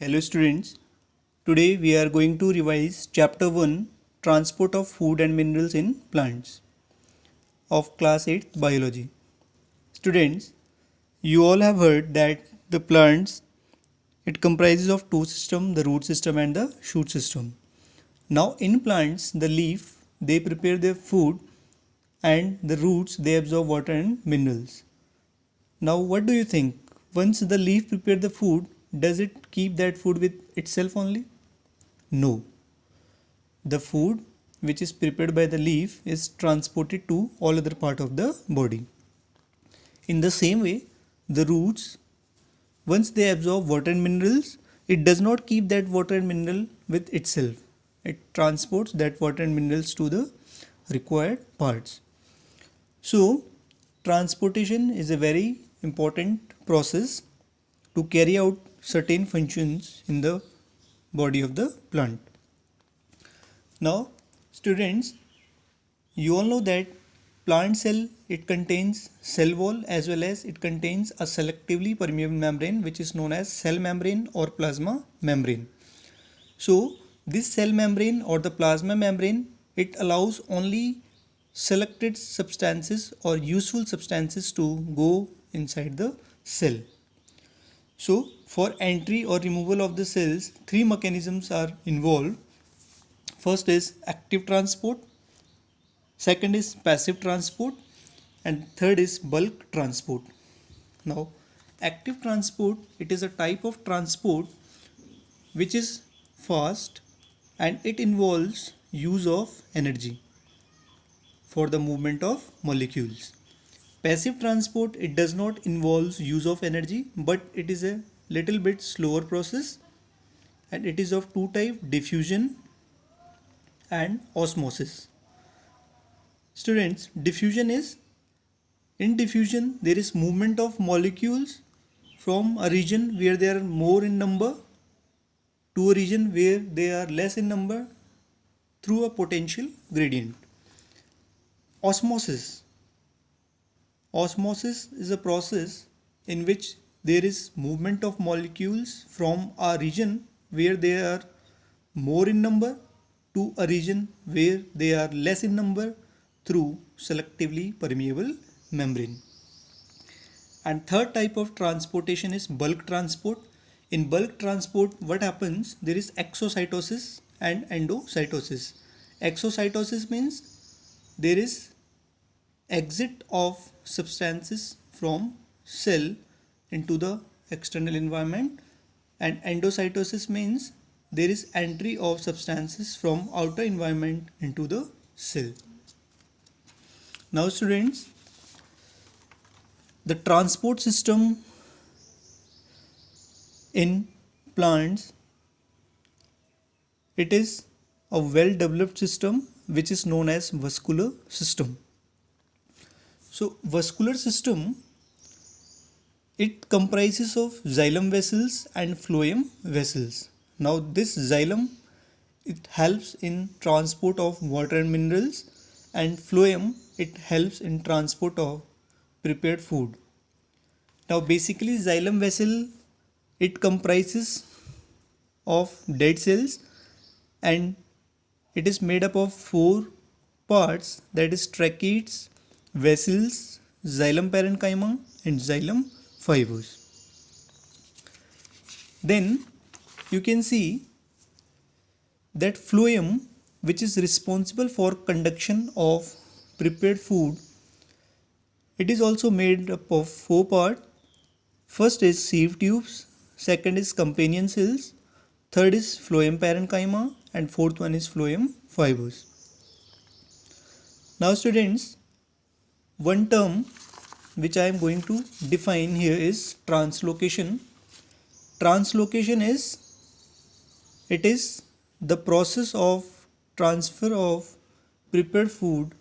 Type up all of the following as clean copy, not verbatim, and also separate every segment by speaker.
Speaker 1: Hello students, today we are going to revise chapter 1 Transport of Food and Minerals in Plants of class 8 biology. Students, you all have heard that the plants it comprises of two systems, the root system and the shoot system. Now in plants the leaf they prepare their food and the roots they absorb water and minerals. Now what do you think? Once the leaf prepare the food, does it keep that food with itself only? No. The food which is prepared by the leaf is transported to all other part of the body. In the same way, the roots, once they absorb water and minerals, it does not keep that water and mineral with itself. It transports that water and minerals to the required parts. So, transportation is a very important process to carry out certain functions in the body of the plant. Now, students, you all know that plant cell it contains cell wall as well as it contains a selectively permeable membrane which is known as cell membrane or plasma membrane. So, this cell membrane or the plasma membrane it allows only selected substances or useful substances to go inside the cell. So, for entry or removal of the cells, three mechanisms are involved. First is active transport, second is passive transport, and third is bulk transport. Now, active transport it is a type of transport which is fast and it involves use of energy for the movement of molecules. Passive transport it does not involve use of energy but it is a little bit slower process and it is of two types, diffusion and osmosis. Students, diffusion is in diffusion there is movement of molecules from a region where they are more in number to a region where they are less in number through a potential gradient. Osmosis is a process in which there is movement of molecules from a region where they are more in number to a region where they are less in number through selectively permeable membrane. And third type of transportation is bulk transport. In bulk transport what happens? There is exocytosis and endocytosis. Exocytosis means there is exit of substances from cell into the external environment, and endocytosis means there is entry of substances from outer environment into the cell. Now students, the transport system in plants it is a well developed system which is known as vascular system. So vascular system it comprises of xylem vessels and phloem vessels. Now this xylem it helps in transport of water and minerals and phloem it helps in transport of prepared food. Now basically xylem vessel it comprises of dead cells and it is made up of four parts, that is tracheids, vessels, xylem parenchyma and xylem fibers. Then you can see that phloem which is responsible for conduction of prepared food it is also made up of four parts. First is sieve tubes, second is companion cells, third is phloem parenchyma and fourth one is phloem fibers. Now students, one term which I am going to define here is translocation. Translocation is it is the process of transfer of prepared food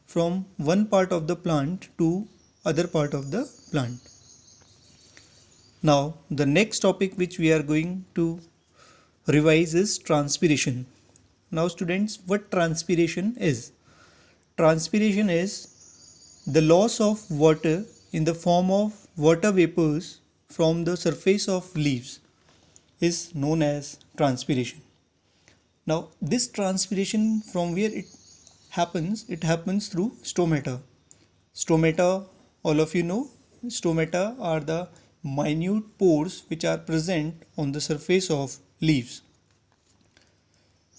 Speaker 1: from one part of the plant to other part of the plant. Now the next topic which we are going to revise is transpiration. Now students, what transpiration is? Transpiration is the loss of water in the form of water vapors from the surface of leaves. is known as transpiration. Now this transpiration, from where it happens? It happens through stomata. Stomata, all of you know, stomata are the minute pores which are present on the surface of leaves.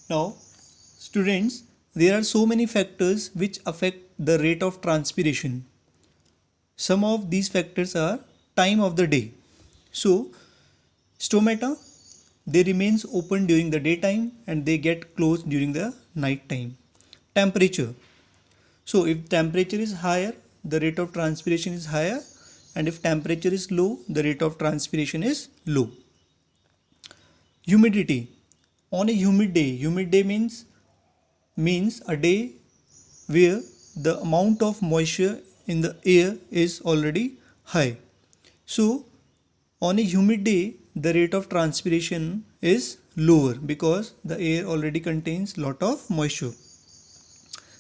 Speaker 1: Now students, there are so many factors which affect the rate of transpiration. Some of these factors are time of the day. So stomata, they remains open during the daytime and they get closed during the night time. Temperature. So if temperature is higher, the rate of transpiration is higher, and if temperature is low, the rate of transpiration is low. Humidity. On a humid day means a day where the amount of moisture in the air is already high. So on a humid day, the rate of transpiration is lower because the air already contains lot of moisture.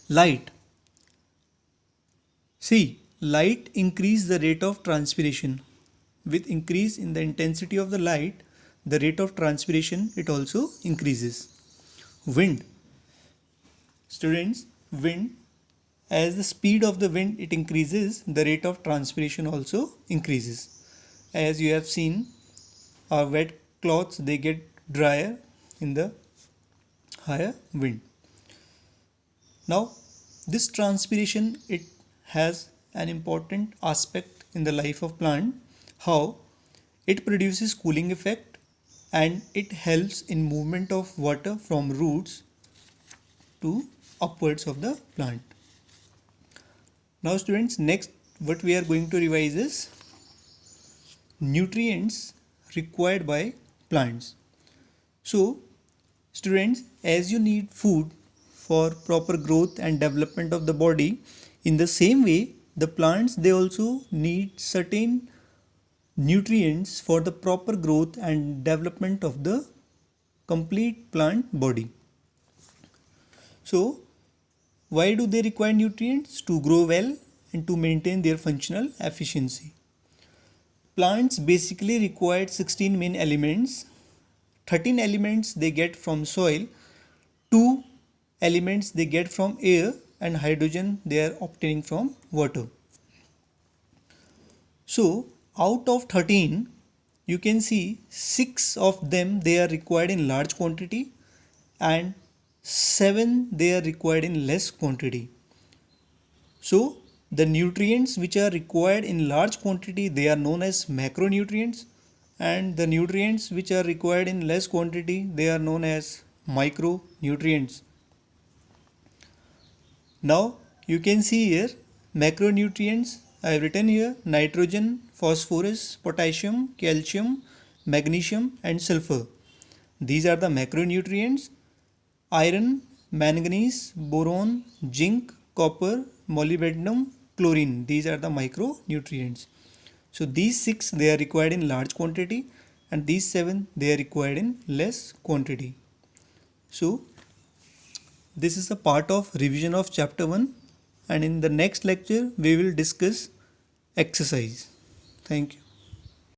Speaker 1: Light. See, light increase the rate of transpiration. With increase in the intensity of the light, the rate of transpiration, it also increases. Wind. Students, wind, as the speed of the wind it increases, the rate of transpiration also increases. As you have seen, our wet clothes, they get drier in the higher wind. Now this transpiration, it has an important aspect in the life of plant. How? It produces cooling effect and it helps in movement of water from roots to upwards of the plant. Now students, next what we are going to revise is nutrients required by plants. So students, as you need food for proper growth and development of the body, in the same way the plants, they also need certain nutrients for the proper growth and development of the complete plant body. So why do they require nutrients? To grow well and to maintain their functional efficiency. Plants basically require 16 main elements. 13 elements they get from soil, 2 elements they get from air, and hydrogen they are obtaining from water. So out of 13, you can see 6 of them they are required in large quantity and 7 they are required in less quantity. So the nutrients which are required in large quantity, they are known as macronutrients, and the nutrients which are required in less quantity, they are known as micronutrients. Now you can see here macronutrients. I have written here nitrogen, phosphorus, potassium, calcium, magnesium and sulfur. These are the macronutrients. Iron, manganese, boron, zinc, copper, molybdenum, chlorine. These are the micronutrients. So these 6 they are required in large quantity and these 7 they are required in less quantity. So this is a part of revision of chapter 1, and in the next lecture we will discuss exercise. Thank you.